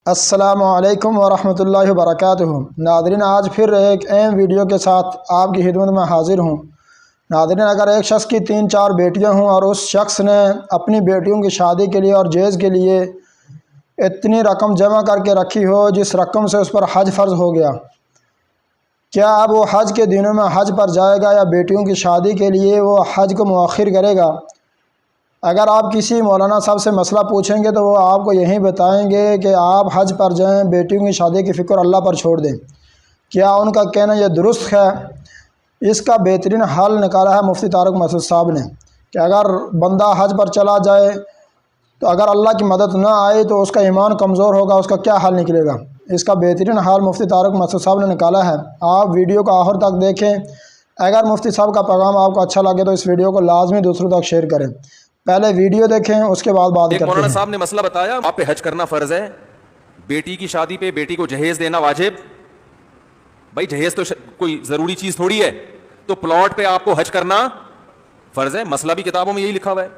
السلام علیکم ورحمۃ اللہ وبرکاتہ۔ ناظرین، آج پھر ایک اہم ویڈیو کے ساتھ آپ کی خدمت میں حاضر ہوں۔ ناظرین، اگر ایک شخص کی 3-4 بیٹیاں ہوں اور اس شخص نے اپنی بیٹیوں کی شادی کے لیے اور جہیز کے لیے اتنی رقم جمع کر کے رکھی ہو جس رقم سے اس پر حج فرض ہو گیا، کیا اب وہ حج کے دنوں میں حج پر جائے گا یا بیٹیوں کی شادی کے لیے وہ حج کو مؤخر کرے گا؟ اگر آپ کسی مولانا صاحب سے مسئلہ پوچھیں گے تو وہ آپ کو یہی بتائیں گے کہ آپ حج پر جائیں، بیٹیوں کی شادی کی فکر اللہ پر چھوڑ دیں۔ کیا ان کا کہنا یہ درست ہے؟ اس کا بہترین حل نکالا ہے مفتی طارق مسعود صاحب نے کہ اگر بندہ حج پر چلا جائے تو اگر اللہ کی مدد نہ آئے تو اس کا ایمان کمزور ہوگا، اس کا کیا حل نکلے گا؟ اس کا بہترین حل مفتی طارق مسعود صاحب نے نکالا ہے۔ آپ ویڈیو کو آخر تک دیکھیں۔ اگر مفتی صاحب کا پیغام آپ کو اچھا لگے تو اس ویڈیو کو لازمی دوسروں تک شیئر کریں۔ پہلے ویڈیو دیکھیں، اس کے بعد بات کرتے ہیں۔ مولانا صاحب نے مسئلہ بتایا، آپ پہ حج کرنا فرض ہے، بیٹی کی شادی پہ بیٹی کو جہیز دینا واجب۔ بھائی جہیز تو کوئی ضروری چیز تھوڑی ہے، تو پلاٹ پہ آپ کو حج کرنا فرض ہے۔ مسئلہ بھی کتابوں میں یہی لکھا ہوا ہے۔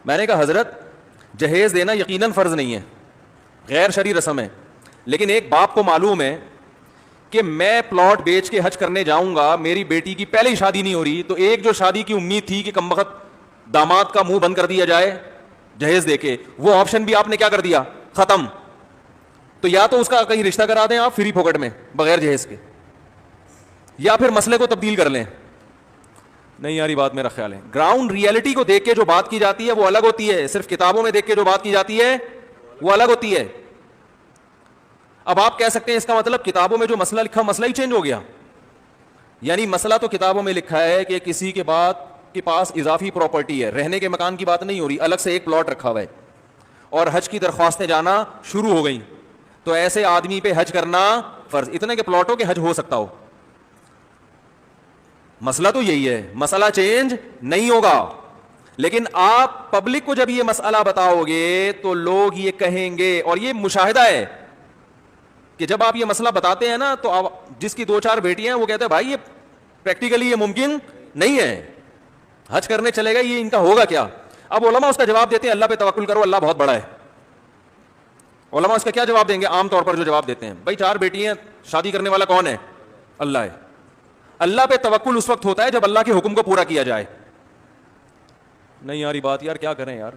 میں نے کہا حضرت جہیز دینا یقیناً فرض نہیں ہے، غیر شرعی رسم ہے، لیکن ایک باپ کو معلوم ہے کہ میں پلاٹ بیچ کے حج کرنے جاؤں گا، میری بیٹی کی پہلے ہی شادی نہیں ہو رہی، تو ایک جو شادی کی امید تھی کہ کمبخت داماد کا منہ بند کر دیا جائے جہیز دے کے، وہ آپشن بھی آپ نے کیا کر دیا؟ ختم۔ تو یا تو اس کا کہیں رشتہ کرا دیں آپ فری پھوکٹ میں بغیر جہیز کے، یا پھر مسئلے کو تبدیل کر لیں۔ نہیں یاری بات میرا خیال ہے گراؤنڈ ریئلٹی کو دیکھ کے جو بات کی جاتی ہے وہ الگ ہوتی ہے، صرف کتابوں میں دیکھ کے جو بات کی جاتی ہے وہ الگ ہوتی ہے۔ اب آپ کہہ سکتے ہیں اس کا مطلب کتابوں میں جو مسئلہ لکھا مسئلہ ہی چینج ہو گیا، یعنی مسئلہ تو کتابوں میں لکھا ہے کہ کسی کے پاس اضافی پراپرٹی ہے، رہنے کے مکان کی بات نہیں ہو رہی، الگ سے ایک پلاٹ رکھا ہوا ہے اور حج کی درخواستیں جانا شروع ہو گئیں، تو ایسے آدمی پہ حج کرنا فرض، اتنے کے پلاٹوں کے حج ہو سکتا ہو۔ مسئلہ تو یہی ہے، مسئلہ چینج نہیں ہوگا۔ لیکن آپ پبلک کو جب یہ مسئلہ بتاؤ گے تو لوگ یہ کہیں گے، اور یہ مشاہدہ ہے کہ جب آپ یہ مسئلہ بتاتے ہیں نا تو جس کی 2-4 بیٹیاں ہیں وہ کہتے ہیں بھائی یہ پریکٹیکلی یہ ممکن نہیں ہے، حج کرنے چلے گا یہ ان کا ہوگا کیا؟ اب علماء اس کا جواب دیتے ہیں اللہ پہ توکل کرو، اللہ بہت بڑا ہے۔ علماء اس کا کیا جواب دیں گے؟ عام طور پر جو جواب دیتے ہیں، بھائی 4 بیٹیاں، شادی کرنے والا کون ہے؟ اللہ ہے۔ اللہ پہ توکل اس وقت ہوتا ہے جب اللہ کے حکم کو پورا کیا جائے۔ نہیں یار یہ بات یار کیا کریں یار،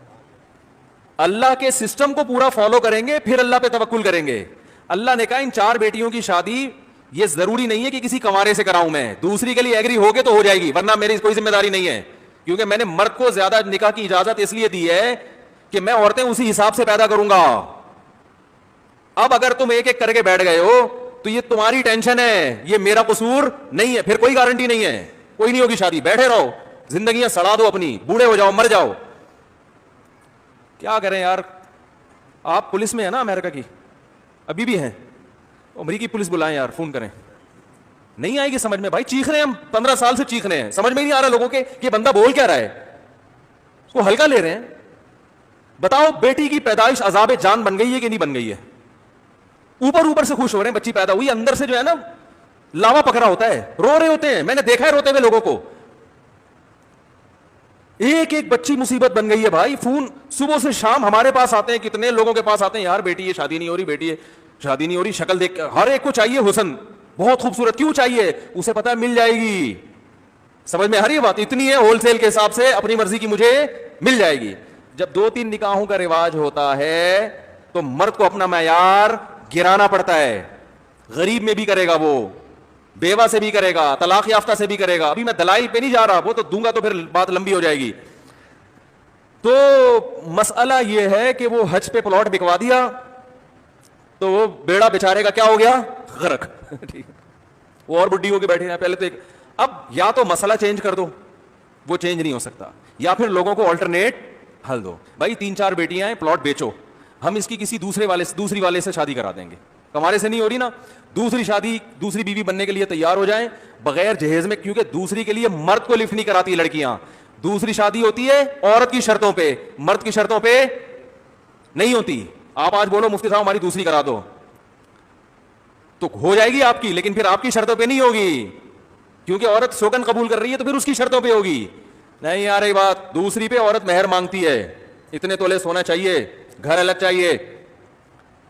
اللہ کے سسٹم کو پورا فالو کریں گے پھر اللہ پہ توکل کریں گے۔ اللہ نے کہا ان 4 بیٹیوں کی شادی یہ ضروری نہیں ہے کہ کسی کنوارے سے کراؤں میں، دوسری کے لیے ایگری ہوگے تو ہو جائے گی، ورنہ میری کوئی ذمہ داری نہیں ہے، کیونکہ میں نے مرد کو زیادہ نکاح کی اجازت اس لیے دی ہے کہ میں عورتیں اسی حساب سے پیدا کروں گا۔ اب اگر تم ایک ایک کر کے بیٹھ گئے ہو تو یہ تمہاری ٹینشن ہے، یہ میرا قصور نہیں ہے، پھر کوئی گارنٹی نہیں ہے، کوئی نہیں ہوگی شادی، بیٹھے رہو، زندگیاں سڑا دو اپنی، بوڑھے ہو جاؤ، مر جاؤ۔ کیا کریں یار؟ آپ پولیس میں ہیں نا امریکہ کی، ابھی بھی ہیں، امریکی پولیس بلائیں یار، فون کریں، نہیں آئے گی سمجھ میں۔ بھائی چیخ رہے ہیں ہم 15 سال سے چیخ رہے ہیں، سمجھ میں نہیں آ رہا لوگوں کے کہ بندہ بول کیا رہا ہے، اس کو ہلکا لے رہے ہیں۔ بتاؤ بیٹی کی پیدائش عذاب جان بن گئی ہے کہ نہیں بن گئی ہے؟ اوپر سے خوش ہو رہے ہیں بچی پیدا ہوئی، اندر سے جو ہے نا لاوا پکڑا ہوتا ہے، رو رہے ہوتے ہیں، میں نے دیکھا ہے روتے ہوئے لوگوں کو۔ ایک ایک بچی مصیبت بن گئی ہے بھائی، فون صبح سے شام ہمارے پاس آتے ہیں، کتنے لوگوں کے پاس آتے ہیں، یار بیٹی یہ شادی نہیں ہو رہی، بیٹی یہ شادی نہیں ہو رہی، شکل دیکھ ہر ایک کو چاہیے حسن، بہت خوبصورت، کیوں چاہیے؟ اسے پتا ہے مل جائے گی، سمجھ میں آ رہی ہے بات؟ اتنی ہے ہول سیل کے حساب سے اپنی مرضی کی مجھے مل جائے گی۔ جب 2-3 نکاحوں کا رواج ہوتا ہے تو مرد کو اپنا معیار گرانا پڑتا ہے، غریب میں بھی کرے گا، وہ بیوہ سے بھی کرے گا، طلاق یافتہ سے بھی کرے گا۔ ابھی میں دلائل پہ نہیں جا رہا، وہ تو دوں گا تو پھر بات لمبی ہو جائے گی۔ تو مسئلہ یہ ہے کہ وہ حج پہ پلاٹ بکوا دیا تو وہ بیڑا بیچارے کا کیا ہو گیا؟ غرق۔ وہ اور بڈھی ہو کے بیٹھے ہیں پہلے تو اب یا تو مسئلہ چینج کر دو، وہ چینج نہیں ہو سکتا، یا پھر لوگوں کو آلٹرنیٹ حل دو۔ بھائی 3-4 بیٹیاں ہیں، پلاٹ بیچو، ہم اس کی کسی دوسری والے سے شادی کرا دیں گے، ہمارے سے نہیں ہو رہی نا، دوسری بیوی بننے کے لیے تیار ہو جائیں بغیر جہیز میں، کیونکہ دوسری کے لیے مرد کو لفٹ نہیں کراتی لڑکیاں، دوسری شادی ہوتی ہے عورت کی شرطوں پہ، مرد کی شرطوں پہ نہیں ہوتی۔ آپ آج بولو مفتی صاحب ہماری دوسری کرا دو تو ہو جائے گی آپ کی، لیکن پھر آپ کی شرطوں پہ نہیں ہوگی، کیونکہ عورت سوگن قبول کر رہی ہے تو پھر اس کی شرطوں پہ ہوگی۔ نہیں آ رہی بات؟ دوسری پہ عورت مہر مانگتی ہے، اتنے تولے سونا چاہیے، گھر الگ چاہیے،